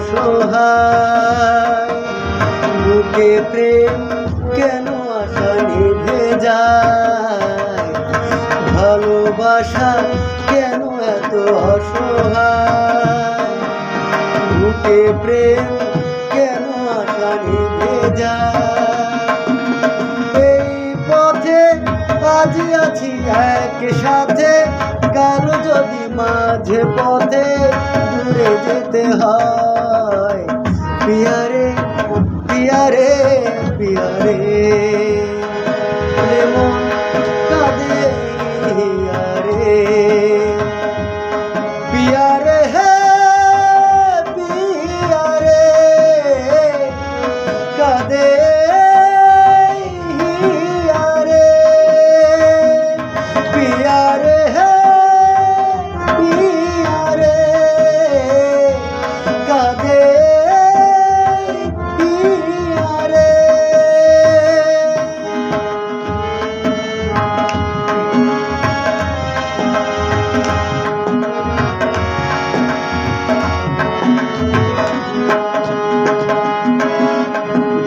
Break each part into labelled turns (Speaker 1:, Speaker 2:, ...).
Speaker 1: অসহায় বুকে প্রেম কেন আশা নিভে যায় ভালোবাসা কেন এত অসহায় বুকে প্রেম কেন আশা নিভে যায় এই পথে আজ আছি একসাথে কাল যদি মাঝে পথে দূরে যেতে হয় পিয়ারে পিয়ারে পিয়ারে মন কাঁদে হিয়ারে পিয়ারে হে পিয়ারে কাঁদে হিয়ারে পিয়ারে হে পিয়ারে কাঁদে হিয়ারে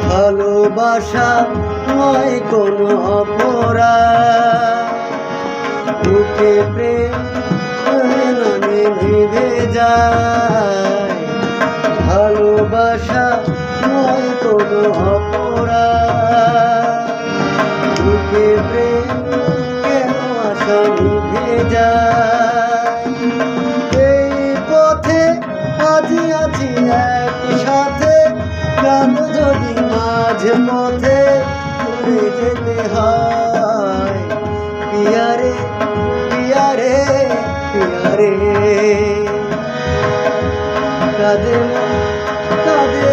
Speaker 1: ভালোবাসা নয় কোনো অপরাধ বুকে প্রেম নামে নিভে যায় ভালোবাসা নয় কোনো অপরাধ বুকে প্রেম কেন আশা নিভে যায় এই পথে আজি আছি একসাথে কাল যদি মাঝে পথে ঘুরে যেতে হয় পিয়ারে পিয়ারে পিয়ারে কাঁদে মন কাঁদে